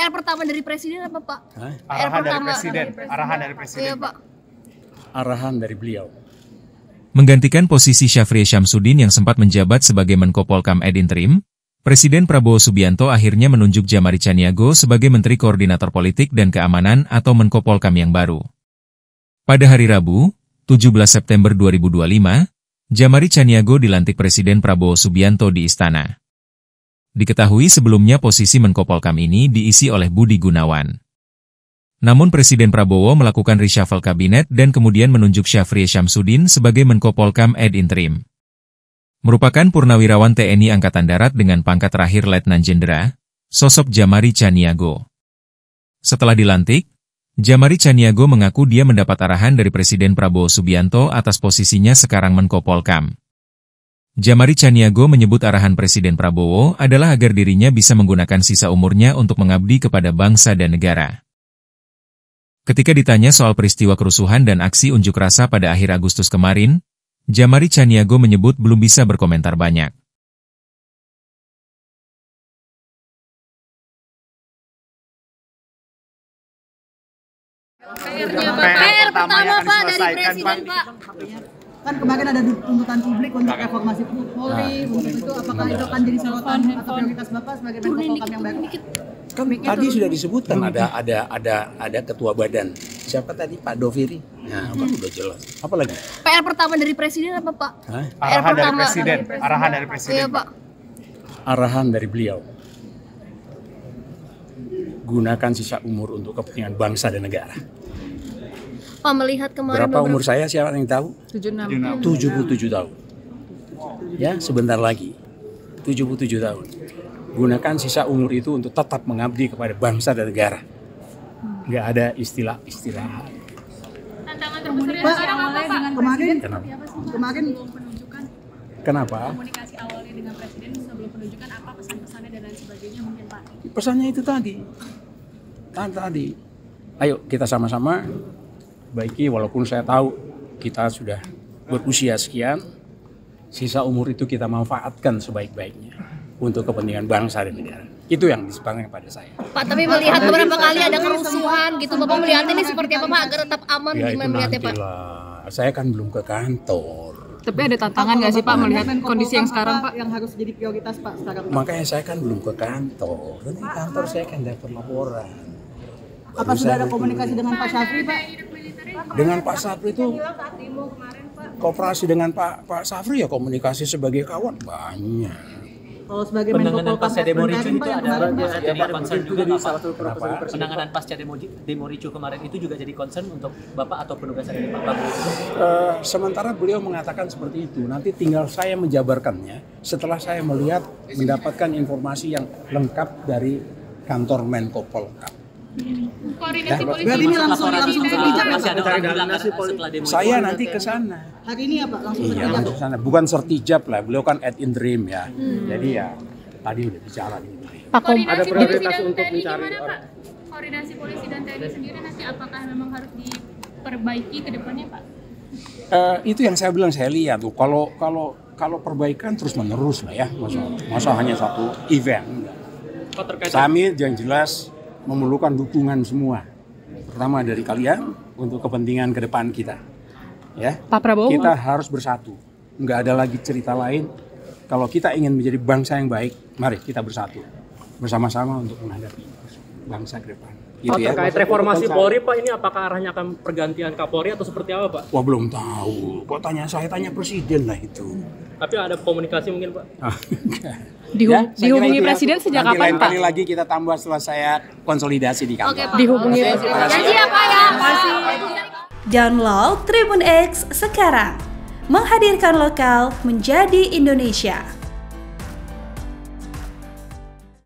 PR pertama dari Presiden apa, Pak? Arahan dari Presiden. Iya, Pak. Arahan dari beliau. Menggantikan posisi Syafri Syamsuddin yang sempat menjabat sebagai Menko Polkam ad interim, Presiden Prabowo Subianto akhirnya menunjuk Djamari Tjaniago sebagai Menteri Koordinator Politik dan Keamanan atau Menko Polkam yang baru. Pada hari Rabu, 17 September 2025, Djamari Tjaniago dilantik Presiden Prabowo Subianto di Istana. Diketahui sebelumnya posisi Menko Polkam ini diisi oleh Budi Gunawan. Namun Presiden Prabowo melakukan reshuffle kabinet dan kemudian menunjuk Syafri Syamsuddin sebagai Menko Polkam ad interim. Merupakan purnawirawan TNI Angkatan Darat dengan pangkat terakhir Letnan Jenderal, sosok Djamari Tjaniago. Setelah dilantik, Djamari Tjaniago mengaku dia mendapat arahan dari Presiden Prabowo Subianto atas posisinya sekarang Menko Polkam. Djamari Tjaniago menyebut arahan Presiden Prabowo adalah agar dirinya bisa menggunakan sisa umurnya untuk mengabdi kepada bangsa dan negara. Ketika ditanya soal peristiwa kerusuhan dan aksi unjuk rasa pada akhir Agustus kemarin, Djamari Tjaniago menyebut belum bisa berkomentar banyak. PR pertama Pak dari Presiden, Pak. Kan kemarin ada tuntutan publik untuk reformasi Polri, untuk itu apakah itu akan jadi sorotan atau prioritas Bapak sebagai Menko Polkam yang baru? Kan tadi sudah disebutkan ada ketua badan. Siapa tadi? Pak Doviri. Nah, udah jelas. Apa lagi? PR pertama dari Presiden apa, Pak? Arahan dari Presiden. Iya, Pak. Arahan dari beliau. Gunakan sisa umur untuk kepentingan bangsa dan negara. Pak, melihat kemarin Berapa umur saya, siapa yang tahu? 77 tahun. Ya, sebentar lagi. 77 tahun. Gunakan sisa umur itu untuk tetap mengabdi kepada bangsa dan negara. Nggak ada istilah-istilah. Tantangan terbesarnya sekarang apa, Pak? Kemarin Belum penunjukan. Kenapa? Komunikasi awalnya dengan Presiden sebelum penunjukan apa pesan-pesannya dan lain sebagainya mungkin, Pak? Pesannya itu tadi. Ayo kita sama-sama baiki, walaupun saya tahu kita sudah berusia sekian, sisa umur itu kita manfaatkan sebaik-baiknya untuk kepentingan bangsa dan negara. Itu yang disepakati pada saya. Pak, tapi melihat beberapa kali ada kerusuhan gitu, Bapak melihatnya ini seperti apa, Pak, agar tetap aman? Ya, Gimana melihatnya, Pak? Saya kan belum ke kantor. Tapi ada tantangan nggak sih Pak melihat kondisi yang sekarang Pak? Yang harus jadi prioritas Pak sekarang? Makanya saya kan belum ke kantor. Nanti kantor saya kan dapat laporan. Apa sudah ada komunikasi dengan Pak Syafri, Pak? Dengan Pak Syafri itu kooperasi dengan Pak Syafri ya komunikasi sebagai kawan banyak. Kalau sebagai Menko Polkam pasca demo ricu itu yang ada kemarin, Pak, jadi concern juga Bapak. Kenapa? Penanganan pasca demo ricu kemarin itu juga jadi concern untuk Bapak atau penugasan dari Pak Prabowo? Sementara beliau mengatakan seperti itu, nanti tinggal saya menjabarkannya setelah saya mendapatkan informasi yang lengkap dari kantor Menko Polkam. Koordinasi politik. Berarti ini langsung sertijab Masih ada orang bilang setelah demo Saya nanti ke sana. hari ini ya Pak, langsung Iya, sertijab. langsung ke sana. Bukan sertijab lah, beliau kan ad interim ya. Jadi ya tadi udah bicara gitu. Ada prioritas untuk mencari orang. Koordinasi polisi dan TNI sendiri nanti apakah memang harus diperbaiki ke depannya, Pak? Itu yang saya bilang, saya lihat tuh kalau perbaikan terus menerus lah ya, masa hanya satu event. Kami yang jelas memerlukan dukungan semua, pertama dari kalian untuk kepentingan ke depan kita, ya. Pak Prabowo, kita harus bersatu, nggak ada lagi cerita lain. Kalau kita ingin menjadi bangsa yang baik, mari kita bersatu bersama-sama untuk menghadapi bangsa ke depan. Gitu ya. Terkait reformasi Polri Pak, ini apakah arahnya akan pergantian Kapolri atau seperti apa Pak? Wah, belum tahu. Kok tanya saya, tanya Presiden lah itu. Tapi ada komunikasi mungkin Pak? Dihubungi Presiden sejak nanti kapan lain Pak? kali lagi kita tambah setelah saya konsolidasi di kantor. Oke, Pak. Dihubungi Presiden. Janji ya, Pak ya. Download Tribun X sekarang. Menghadirkan lokal menjadi Indonesia.